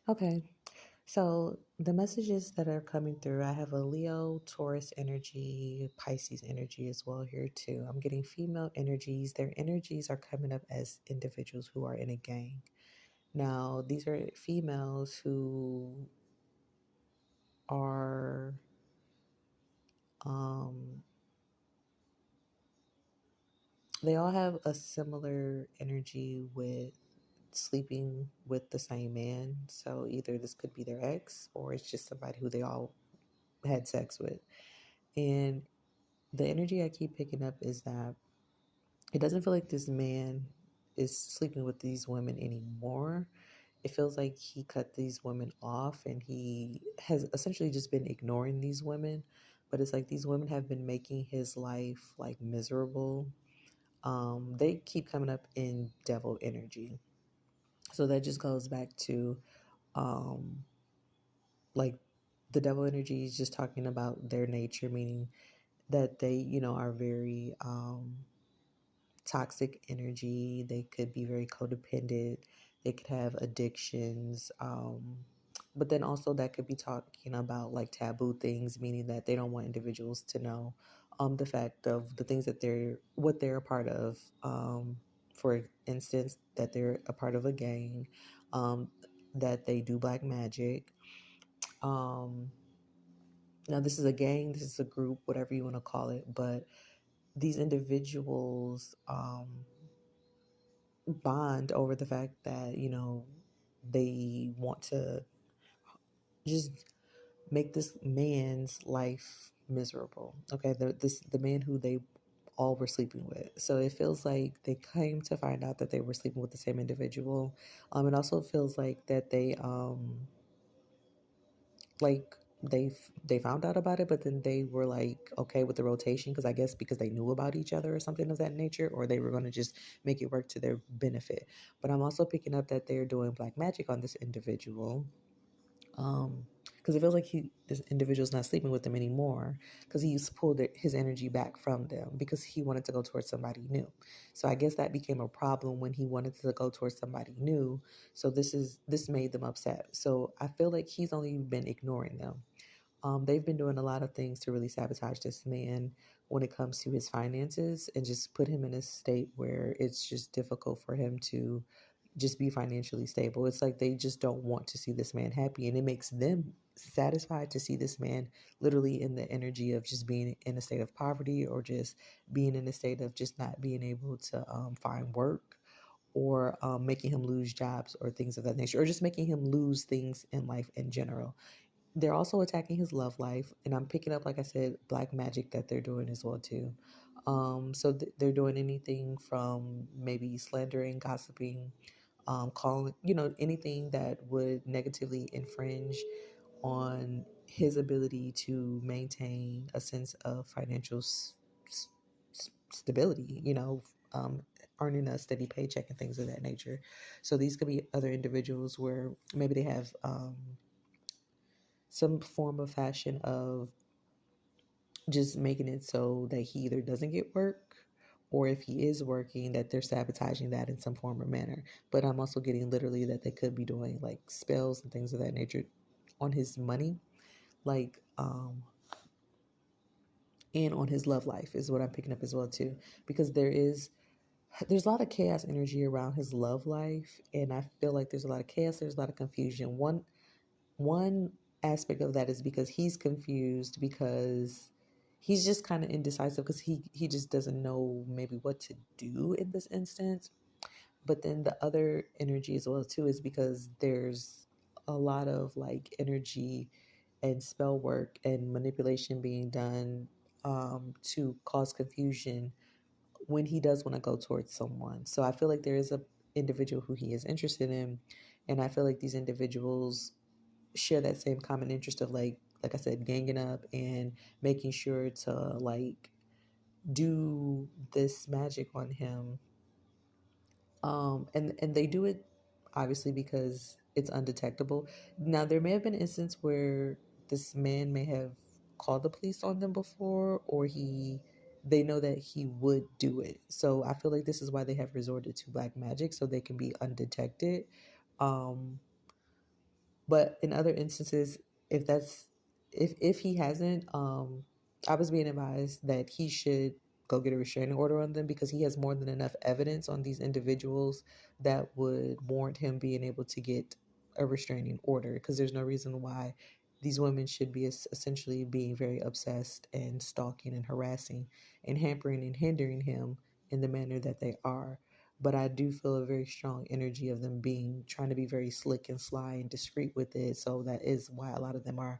Okay. So the messages that are coming through, I have a Leo, Taurus energy, Pisces energy as well here too. I'm getting female energies. Their energies are coming up as individuals who are in a gang. Now, these are females who are um they all have a similar energy with sleeping with the same man. So either this could be their ex or it's just somebody who they all had sex with. And the energy I keep picking up is that it doesn't feel like this man is sleeping with these women anymore. It feels like he cut these women off and he has essentially just been ignoring these women. But it's like these women have been making his life like miserable. They keep coming up in devil energy. So that just goes back to um, like the devil energy is just talking about their nature, meaning that they, are very toxic energy. They could be very codependent. They could have addictions. But then also that could be talking about like taboo things, meaning that they don't want individuals to know the fact of the things that what they're a part of. For instance, that they're a part of a gang, um, that they do black magic. Um, Now, this is a gang, this is a group, whatever you want to call it, but these individuals bond over the fact that, they want to just make this man's life miserable. Okay, the man who they all were sleeping with. So it feels like they came to find out that they were sleeping with the same individual. It also feels like that like they found out about it, but then they were like okay with the rotation because I guess because they knew about each other or something of that nature, or they were going to just make it work to their benefit. But I'm also picking up that they're doing black magic on this individual, because it feels like this individual's not sleeping with them anymore because he's pulled his energy back from them because he wanted to go towards somebody new. So I guess that became a problem when he wanted to go towards somebody new. So this made them upset. So I feel like he's only been ignoring them. They've been doing a lot of things to really sabotage this man when it comes to his finances and just put him in a state where it's just difficult for him to just be financially stable. It's like they just don't want to see this man happy, and it makes them satisfied to see this man literally in the energy of just being in a state of poverty or just being in a state of just not being able to find work, or making him lose jobs or things of that nature, or just making him lose things in life in general. They're also attacking his love life, and I'm picking up, like I said, black magic that they're doing as well too. They're doing anything from maybe slandering, gossiping, calling, anything that would negatively infringe on his ability to maintain a sense of financial stability, earning a steady paycheck and things of that nature. So these could be other individuals where maybe they have some form of fashion of just making it so that he either doesn't get work, or if he is working, that they're sabotaging that in some form or manner. But I'm also getting literally that they could be doing like spells and things of that nature on his money, like and on his love life is what I'm picking up as well too, because there's a lot of chaos energy around his love life, and I feel like there's a lot of chaos, there's a lot of confusion. One aspect of that is because he's confused, because he's just kind of indecisive because he just doesn't know maybe what to do in this instance. But then the other energy as well too is because there's a lot of like energy and spell work and manipulation being done to cause confusion when he does want to go towards someone. So I feel like there is a individual who he is interested in, and I feel like these individuals share that same common interest of like I said, ganging up and making sure to like do this magic on him. And they do it obviously because it's undetectable. Now there may have been an instance where this man may have called the police on them before, or they know that he would do it. So I feel like this is why they have resorted to black magic, so they can be undetected. Um But in other instances, if that's if he hasn't, I was being advised that he should go get a restraining order on them because he has more than enough evidence on these individuals that would warrant him being able to get a restraining order, because there's no reason why these women should be essentially being very obsessed and stalking and harassing and hampering and hindering him in the manner that they are. But I do feel a very strong energy of them being trying to be very slick and sly and discreet with it. So that is why a lot of them are,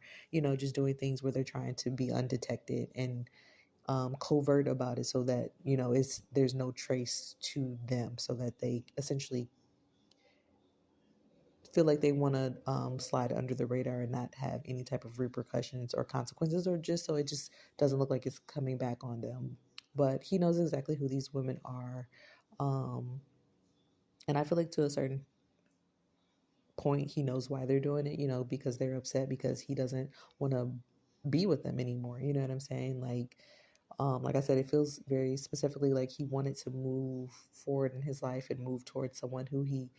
just doing things where they're trying to be undetected and covert about it, so that there's no trace to them, so that they essentially feel like they want to slide under the radar and not have any type of repercussions or consequences, or just so it just doesn't look like it's coming back on them. But he knows exactly who these women are. Um, and I feel like to a certain point he knows why they're doing it, because they're upset because he doesn't want to be with them anymore. You know what I'm saying? Like I said, it feels very specifically like he wanted to move forward in his life and move towards someone who he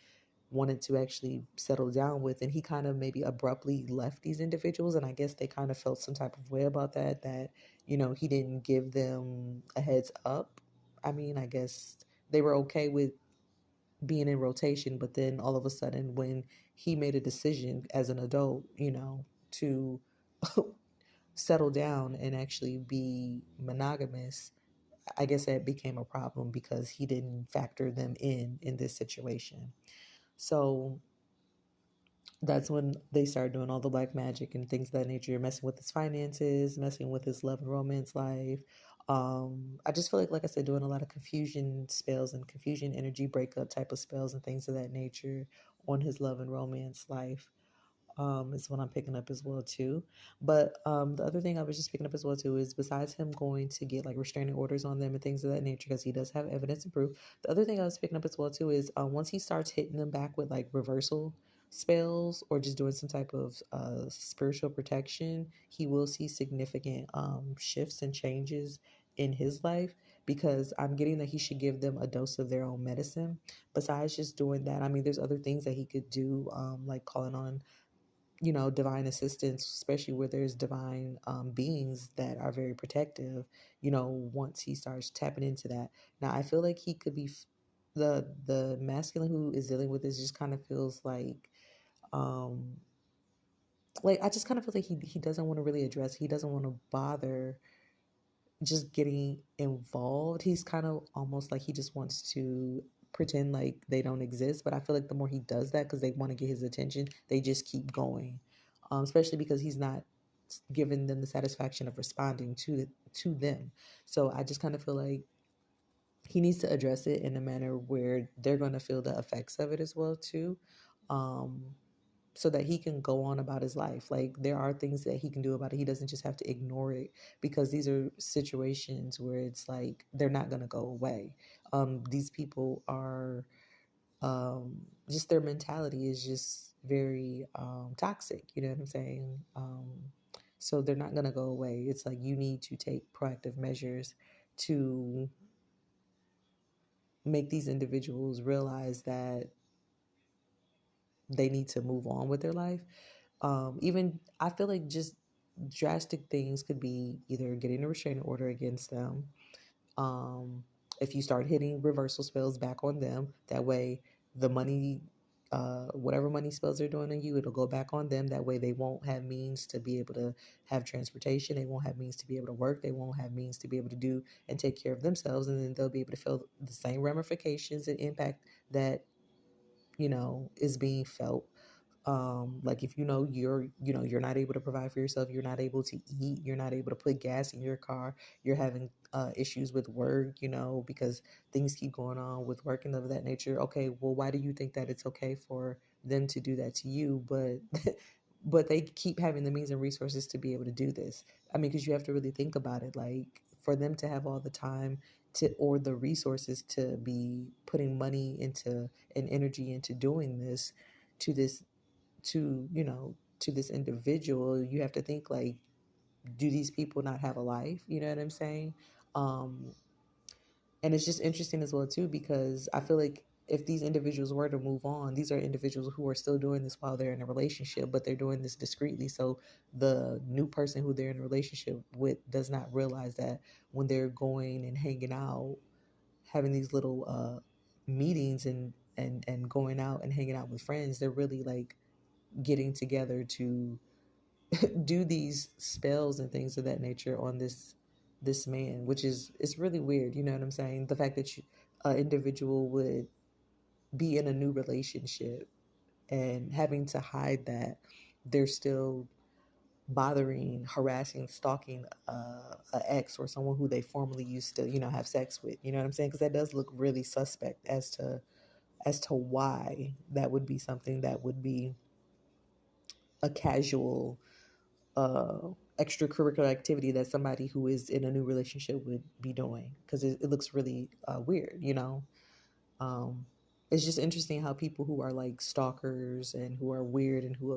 wanted to actually settle down with, and he kind of maybe abruptly left these individuals, and I guess they kind of felt some type of way about that he didn't give them a heads up. I mean, I guess they were okay with being in rotation, but then all of a sudden when he made a decision as an adult, to settle down and actually be monogamous, I guess that became a problem because he didn't factor them in this situation. So that's when they started doing all the black magic and things of that nature, messing with his finances, messing with his love and romance life. I just feel like I said, doing a lot of confusion spells and confusion energy breakup type of spells and things of that nature on his love and romance life. Is what I'm picking up as well too. But the other thing I was just picking up as well too is, besides him going to get like restraining orders on them and things of that nature, because he does have evidence and proof. The other thing I was picking up as well too is, once he starts hitting them back with like reversal spells or just doing some type of spiritual protection, he will see significant shifts and changes in his life, because I'm getting that he should give them a dose of their own medicine. Besides just doing that, I mean, there's other things that he could do, like calling on divine assistance, especially where there's divine beings that are very protective, once he starts tapping into that. Now, I feel like he could be the masculine who is dealing with this just kind of feels um, like I just kind of feel like he doesn't want to really address, he doesn't want to bother just getting involved. He's kind of almost like he just wants to pretend like they don't exist. But I feel like the more he does that, because they want to get his attention, they just keep going. Especially because he's not giving them the satisfaction of responding to them. So I just kind of feel like he needs to address it in a manner where they're going to feel the effects of it as well too. Um, so that he can go on about his life. Like, there are things that he can do about it. He doesn't just have to ignore it, because these are situations where it's like they're not going to go away. These people are just, their mentality is just very toxic. You know what I'm saying? So they're not going to go away. It's like you need to take proactive measures to make these individuals realize that they need to move on with their life. Even I feel like just drastic things could be either getting a restraining order against them. Um, if you start hitting reversal spells back on them, that way the money, whatever money spells they're doing on you, it'll go back on them. That way they won't have means to be able to have transportation. They won't have means to be able to work. They won't have means to be able to do and take care of themselves. And then they'll be able to feel the same ramifications and impact that, is being felt. Like, if you're not able to provide for yourself, you're not able to eat, you're not able to put gas in your car, you're having issues with work, because things keep going on with work and of that nature. Okay, well, why do you think that it's okay for them to do that to you, but but they keep having the means and resources to be able to do this? I mean, because you have to really think about it, like, for them to have all the time to, or the resources to be putting money into and energy into doing this to this to this individual, you have to think, like, do these people not have a life? You know what I'm saying? um and it's just interesting as well too, because I feel like if these individuals were to move on, these are individuals who are still doing this while they're in a relationship, but they're doing this discreetly. So the new person who they're in a relationship with does not realize that when they're going and hanging out, having these little meetings and going out and hanging out with friends, they're really like getting together to do these spells and things of that nature on this man, which is, it's really weird. You know what I'm saying? The fact that an individual would be in a new relationship and having to hide that they're still bothering, harassing, stalking a ex or someone who they formerly used to, have sex with. You know what I'm saying? Because that does look really suspect as to why that would be something that would be a casual extracurricular activity that somebody who is in a new relationship would be doing, because it looks really weird. um, it's just interesting how people who are like stalkers and who are weird and who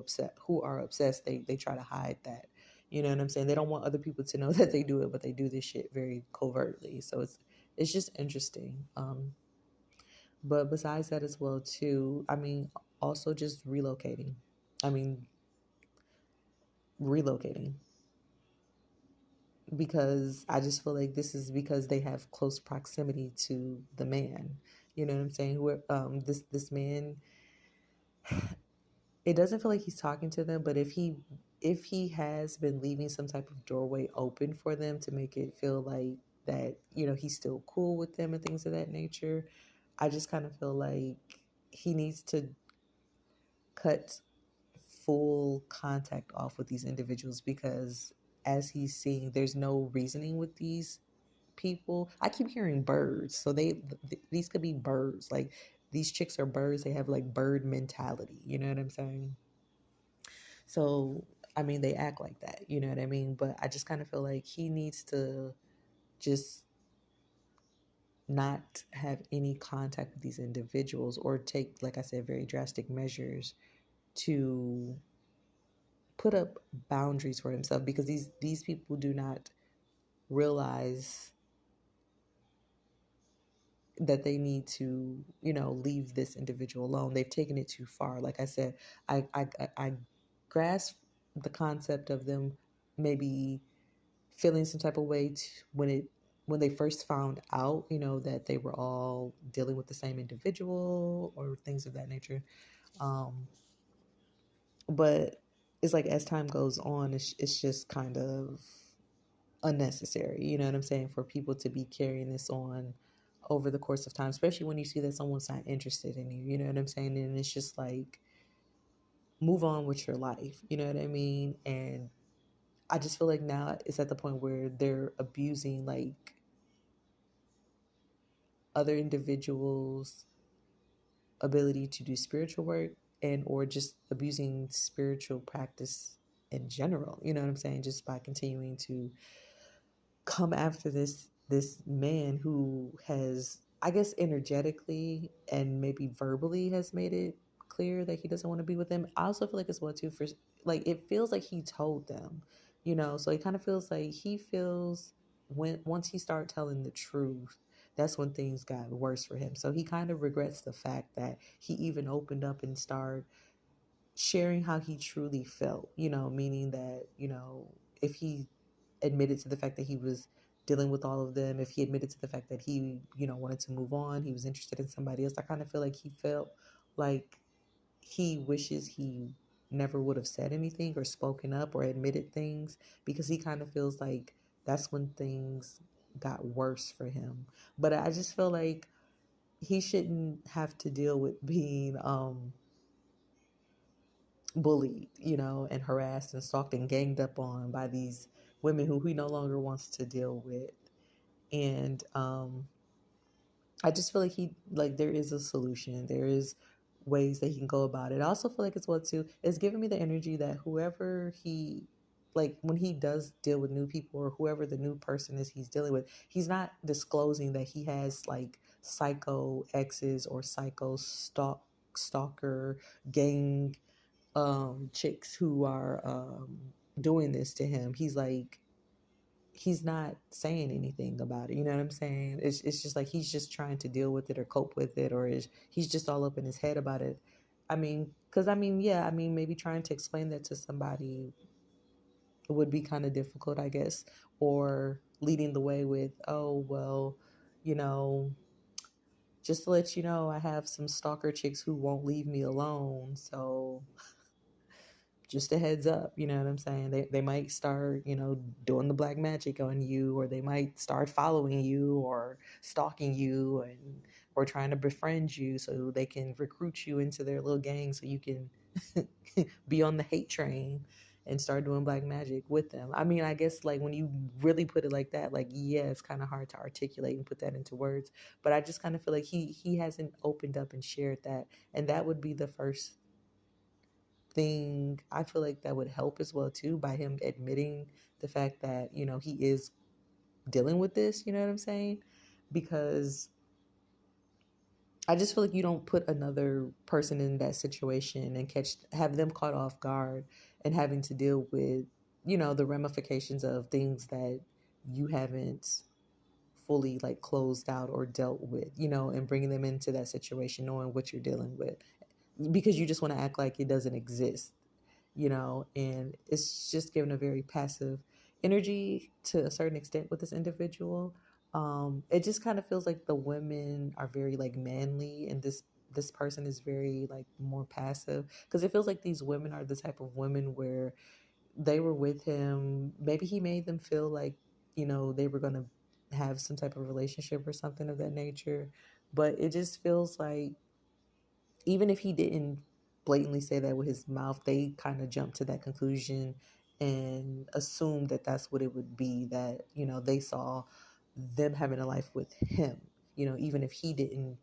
are obsessed, they try to hide that. You know what I'm saying? They don't want other people to know that they do it, but they do this shit very covertly. So it's just interesting. But besides that as well too, I mean, also just relocating. I mean, relocating, because I just feel like this is because they have close proximity to the man. You know what I'm saying? Who this man, it doesn't feel like he's talking to them, but if he has been leaving some type of doorway open for them to make it feel like that, he's still cool with them and things of that nature, I just kind of feel like he needs to cut full contact off with these individuals, because as he's seeing, there's no reasoning with these people. I keep hearing birds, so these could be birds. Like, these chicks are birds. They have like bird mentality. You know what I'm saying? So I mean, they act like that. You know what I mean? But I just kind of feel like he needs to just not have any contact with these individuals, or take, like I said, very drastic measures to put up boundaries for himself, because these people do not realize that they need to, leave this individual alone. They've taken it too far. Like I said, I grasp the concept of them maybe feeling some type of way when they first found out, that they were all dealing with the same individual or things of that nature. But it's like, as time goes on, it's just kind of unnecessary. You know what I'm saying? For people to be carrying this on over the course of time, especially when you see that someone's not interested in you. You know what I'm saying? And it's just like, move on with your life. You know what I mean? And I just feel like now it's at the point where they're abusing like other individuals' ability to do spiritual work, and or just abusing spiritual practice in general. You know what I'm saying? Just by continuing to come after this man who has, I guess, energetically and maybe verbally has made it clear that he doesn't want to be with them. I also feel like it's what too, for like, it feels like he told them, so it kind of feels like he feels, when once he started telling the truth, that's when things got worse for him. So he kind of regrets the fact that he even opened up and started sharing how he truly felt, meaning that, if he admitted to the fact that he was dealing with all of them, if he admitted to the fact that he, wanted to move on, he was interested in somebody else, I kind of feel like he felt like he wishes he never would have said anything or spoken up or admitted things, because he kind of feels like that's when things got worse for him. But I just feel like he shouldn't have to deal with being bullied, and harassed and stalked and ganged up on by these women who he no longer wants to deal with. And I just feel like there is a solution. There is ways that he can go about it. I also feel like it's what too, it's giving me the energy that whoever he, like, when he does deal with new people, or whoever the new person is he's dealing with, he's not disclosing that he has like psycho exes or psycho stalker gang chicks who are doing this to him. He's like, he's not saying anything about it. You know what I'm saying? It's just like he's just trying to deal with it or cope with it, or he's just all up in his head about it. I mean, because I mean, yeah, I mean, maybe trying to explain that to somebody would be kind of difficult, I guess, or leading the way with, oh, well, you know, just to let you know, I have some stalker chicks who won't leave me alone. So just a heads up, you know what I'm saying? They might start, doing the black magic on you, or they might start following you or stalking you and or trying to befriend you so they can recruit you into their little gang so you can be on the hate train and start doing black magic with them. I mean, I guess like when you really put it like that, like yeah, it's kind of hard to articulate and put that into words, but I just kind of feel like he hasn't opened up and shared that, and that would be the first thing I feel like that would help as well too, by him admitting the fact that, he is dealing with this, you know what I'm saying? Because I just feel like you don't put another person in that situation and have them caught off guard and having to deal with, the ramifications of things that you haven't fully like closed out or dealt with, and bringing them into that situation knowing what you're dealing with because you just want to act like it doesn't exist, and it's just given a very passive energy to a certain extent with this individual. It just kind of feels like the women are very like manly, and this person is very like more passive, because it feels like these women are the type of women where they were with him, maybe he made them feel like, they were going to have some type of relationship or something of that nature, but it just feels like even if he didn't blatantly say that with his mouth, they kind of jumped to that conclusion and assumed that that's what it would be, that, they saw them having a life with him, even if he didn't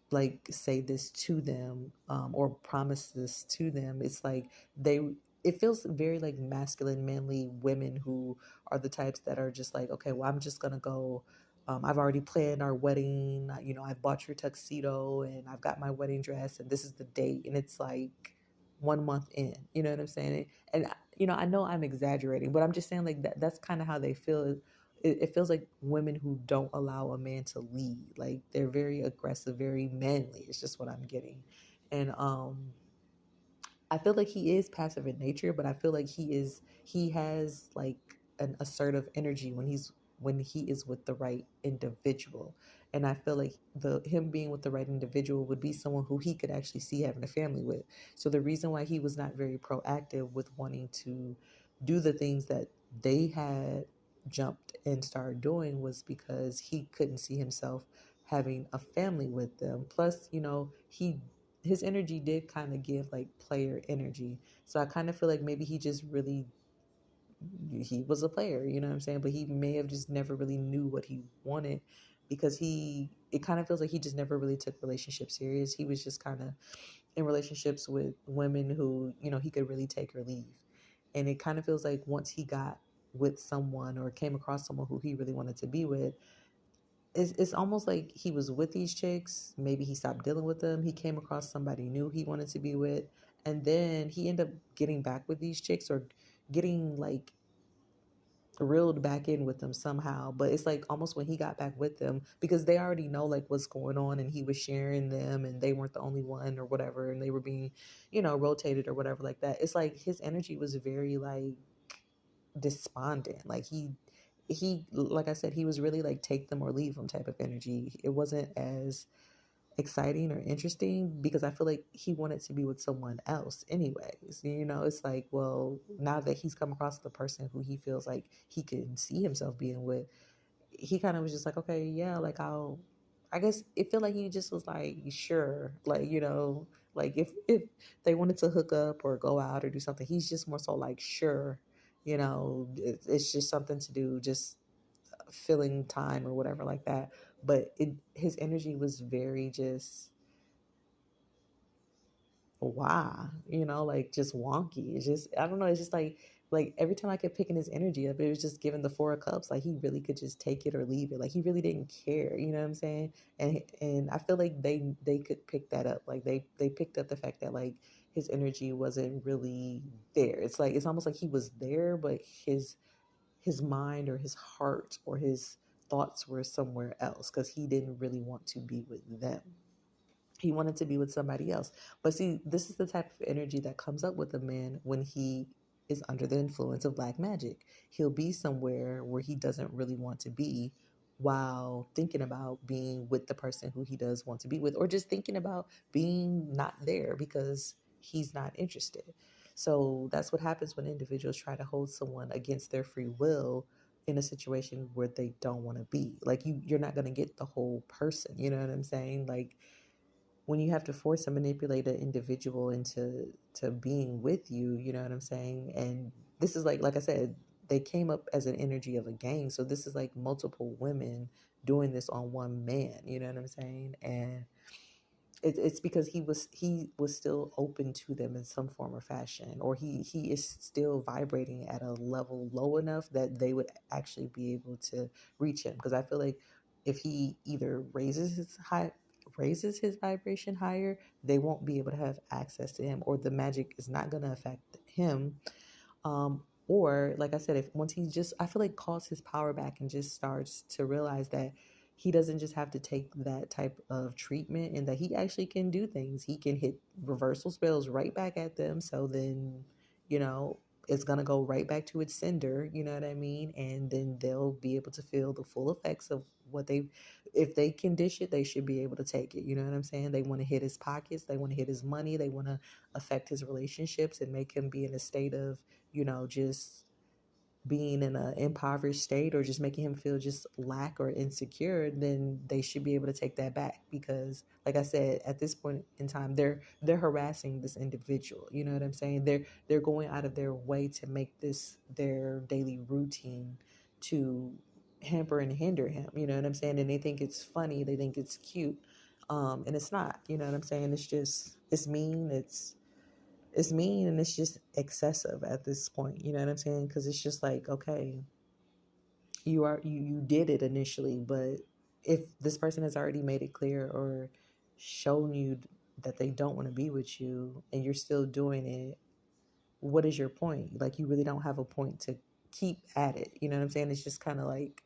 like say this to them, or promise this to them. It's like they it feels very like masculine manly women who are the types that are just like, okay, well, I'm just gonna go, I've already planned our wedding, I've bought your tuxedo and I've got my wedding dress and this is the date, and it's like 1 month in, you know what I'm saying? And I know I'm exaggerating, but I'm just saying like that's kind of how they feel. It feels like women who don't allow a man to lead. Like they're very aggressive, very manly. It's just what I'm getting. And I feel like he is passive in nature, but I feel like he has like an assertive energy when he is with the right individual. And I feel like the him being with the right individual would be someone who he could actually see having a family with. So the reason why he was not very proactive with wanting to do the things that they had jumped and started doing was because he couldn't see himself having a family with them. Plus, his energy did kind of give like player energy. So I kind of feel like maybe he was a player, you know what I'm saying? But he may have just never really knew what he wanted, because it kind of feels like he just never really took relationships serious. He was just kind of in relationships with women who, he could really take or leave. And it kind of feels like once he got with someone or came across someone who he really wanted to be with, it's almost like he was with these chicks. Maybe he stopped dealing with them. He came across somebody new he wanted to be with. And then he ended up getting back with these chicks, or getting like reeled back in with them somehow. But it's like almost when he got back with them, because they already know like what's going on, and he was sharing them and they weren't the only one or whatever. And they were being, rotated or whatever like that. It's like his energy was very like despondent. Like he like I said, he was really like take them or leave them type of energy. It wasn't as exciting or interesting, because I feel like he wanted to be with someone else anyways. It's like, well, now that he's come across the person who he feels like he can see himself being with, he kind of was just like, okay, yeah, like I guess it felt like he just was like, sure, like, like if they wanted to hook up or go out or do something, he's just more so like, sure, it's just something to do, just filling time or whatever like that. But his energy was very just wow, like just wonky. It's just, I don't know, it's just like every time I kept picking his energy up, it was just giving the 4 of Cups. Like he really could just take it or leave it. Like he really didn't care, you know what I'm saying? And I feel like they could pick that up. Like they picked up the fact that like his energy wasn't really there. It's like it's almost like he was there, but his his mind or his heart or his thoughts were somewhere else because he didn't really want to be with them. He wanted to be with somebody else. But see, this is the type of energy that comes up with a man when he is under the influence of black magic. He'll be somewhere where he doesn't really want to be while thinking about being with the person who he does want to be with, or just thinking about being not there because he's not interested. So that's what happens when individuals try to hold someone against their free will in a situation where they don't want to be. Like you're not going to get the whole person, you know what I'm saying? Like when you have to force and manipulate an individual into being with you, you know what I'm saying? And this is like I said, they came up as an energy of a gang. So this is like multiple women doing this on one man, you know what I'm saying? And it's because he was still open to them in some form or fashion, or he is still vibrating at a level low enough that they would actually be able to reach him. Because I feel like if he either raises his vibration higher, they won't be able to have access to him, or the magic is not going to affect him. Or like I said, if once he just, I feel like, calls his power back and just starts to realize that he doesn't just have to take that type of treatment, and that he actually can do things. He can hit reversal spells right back at them. So then, you know, it's gonna go right back to its sender, you know what I mean? And then they'll be able to feel the full effects of what they, if they can dish it, they should be able to take it. You know what I'm saying? They want to hit his pockets, they want to hit his money, they want to affect his relationships and make him be in a state of, just being in an impoverished state, or just making him feel just lack or insecure. Then they should be able to take that back, because like I said, at this point in time, they're harassing this individual. You know what I'm saying? They're going out of their way to make this their daily routine, to hamper and hinder him. You know what I'm saying? And they think it's funny, they think it's cute, and it's not. You know what I'm saying? It's mean, it's mean, and it's just excessive at this point. You know what I'm saying? Because it's just like, okay, you did it initially, but if this person has already made it clear or shown you that they don't want to be with you, and you're still doing it, what is your point? Like, you really don't have a point to keep at it. You know what I'm saying? It's just kind of like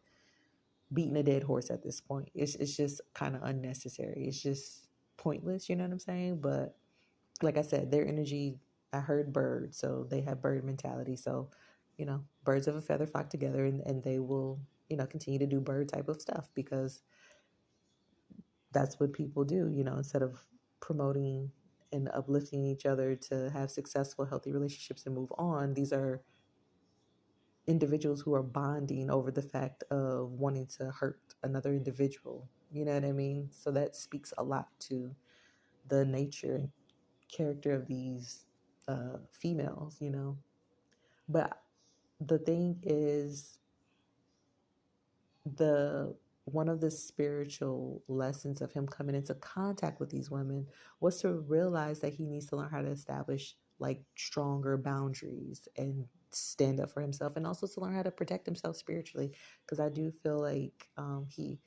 beating a dead horse at this point. It's just kind of unnecessary. It's just pointless. You know what I'm saying? But like I said, their energy, I heard bird, so they have bird mentality. So, birds of a feather flock together, and they will, continue to do bird type of stuff, because that's what people do, instead of promoting and uplifting each other to have successful, healthy relationships and move on. These are individuals who are bonding over the fact of wanting to hurt another individual. You know what I mean? So that speaks a lot to the nature and character of these females. But the thing is, the one of the spiritual lessons of him coming into contact with these women was to realize that he needs to learn how to establish like stronger boundaries and stand up for himself, and also to learn how to protect himself spiritually. Because I do feel like he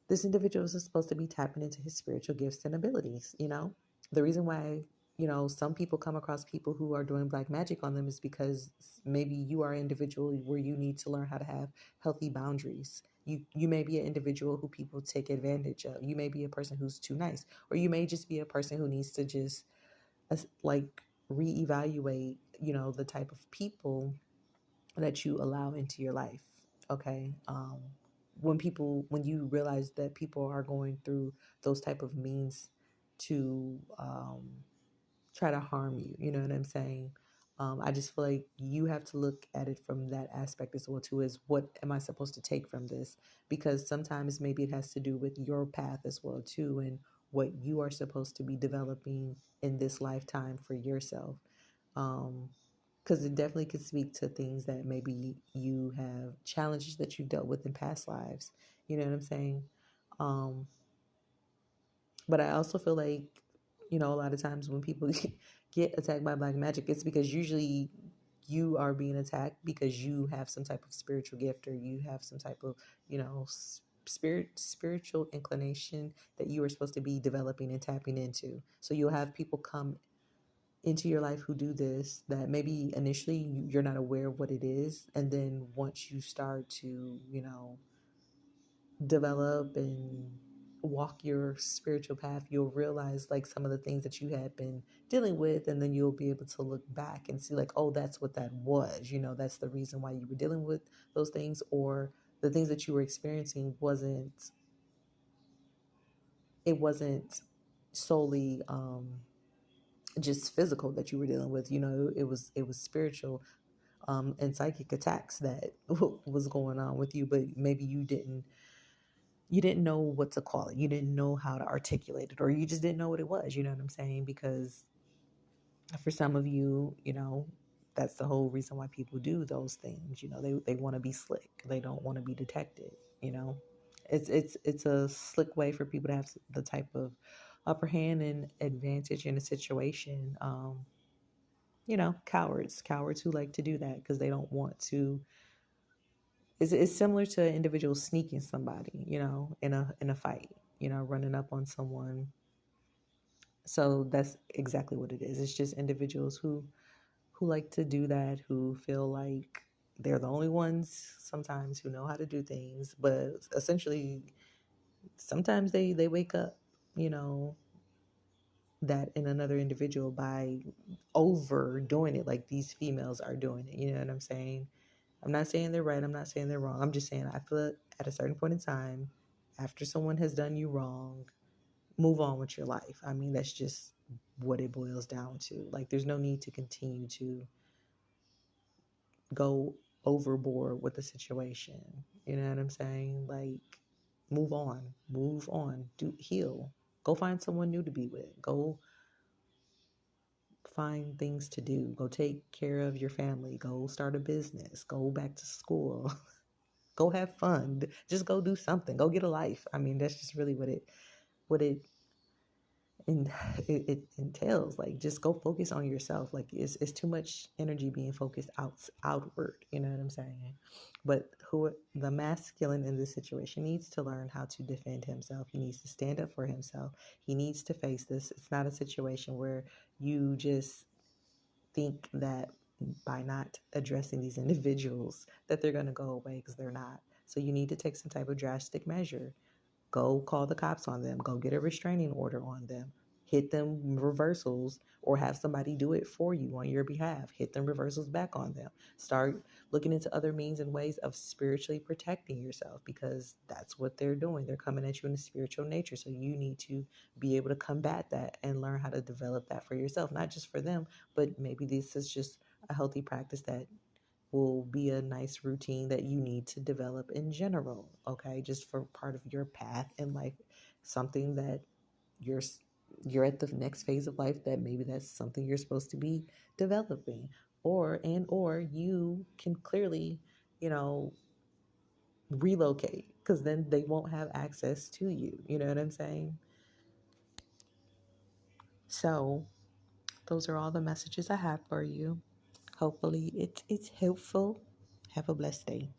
this individual is supposed to be tapping into his spiritual gifts and abilities. The reason why, some people come across people who are doing black magic on them is because maybe you are an individual where you need to learn how to have healthy boundaries. You may be an individual who people take advantage of. You may be a person who's too nice, or you may just be a person who needs to just like reevaluate, the type of people that you allow into your life. Okay. When you realize that people are going through those type of means to try to harm you, you know what I'm saying? I just feel like you have to look at it from that aspect as well too, is what am I supposed to take from this? Because sometimes maybe it has to do with your path as well too, and what you are supposed to be developing in this lifetime for yourself. Because it definitely could speak to things that maybe you have challenges that you've dealt with in past lives. You know what I'm saying? Um, but I also feel like, a lot of times when people get attacked by black magic, it's because usually you are being attacked because you have some type of spiritual gift, or you have some type of, spiritual inclination that you are supposed to be developing and tapping into. So you'll have people come into your life who do this, that maybe initially you're not aware of what it is, and then once you start to, develop and walk your spiritual path, you'll realize like some of the things that you had been dealing with, and then you'll be able to look back and see like, oh, that's what that was. That's the reason why you were dealing with those things, or the things that you were experiencing wasn't solely just physical that you were dealing with. It was spiritual and psychic attacks that was going on with you, but maybe you didn't know what to call it. You didn't know how to articulate it, or you just didn't know what it was. You know what I'm saying? Because for some of you, that's the whole reason why people do those things. They want to be slick. They don't want to be detected. You know, it's a slick way for people to have the type of upper hand and advantage in a situation. Cowards who like to do that because they don't want to. It's similar to individuals sneaking somebody, in a fight, running up on someone. So that's exactly what it is. It's just individuals who like to do that, who feel like they're the only ones sometimes who know how to do things, but essentially sometimes they wake up, you know, that in another individual by overdoing it like these females are doing it. You know what I'm saying? I'm not saying they're right. I'm not saying they're wrong. I'm just saying I feel at a certain point in time, after someone has done you wrong, move on with your life. I mean, that's just what it boils down to. Like, there's no need to continue to go overboard with the situation. You know what I'm saying? Like, move on, do heal. Go find someone new to be with. Go find things to do. Go take care of your family. Go start a business. Go back to school. Go have fun. Just go do something. Go get a life. I mean, that's just really what it and it entails. Like, just go focus on yourself. Like, it's too much energy being focused outward. You know what I'm saying? But who the masculine in this situation needs to learn how to defend himself. He needs to stand up for himself. He needs to face this. It's not a situation where you just think that by not addressing these individuals that they're going to go away, because they're not. So you need to take some type of drastic measure. Go call the cops on them. Go get a restraining order on them. Hit them reversals, or have somebody do it for you on your behalf. Hit them reversals back on them. Start looking into other means and ways of spiritually protecting yourself, because that's what they're doing. They're coming at you in a spiritual nature. So you need to be able to combat that and learn how to develop that for yourself, not just for them, but maybe this is just a healthy practice that will be a nice routine that you need to develop in general, okay? Just for part of your path in life, something that you're you're at the next phase of life, that maybe that's something you're supposed to be developing, or you can clearly, you know, relocate, because then they won't have access to you. You know what I'm saying? So those are all the messages I have for you. Hopefully it's helpful. Have a blessed day.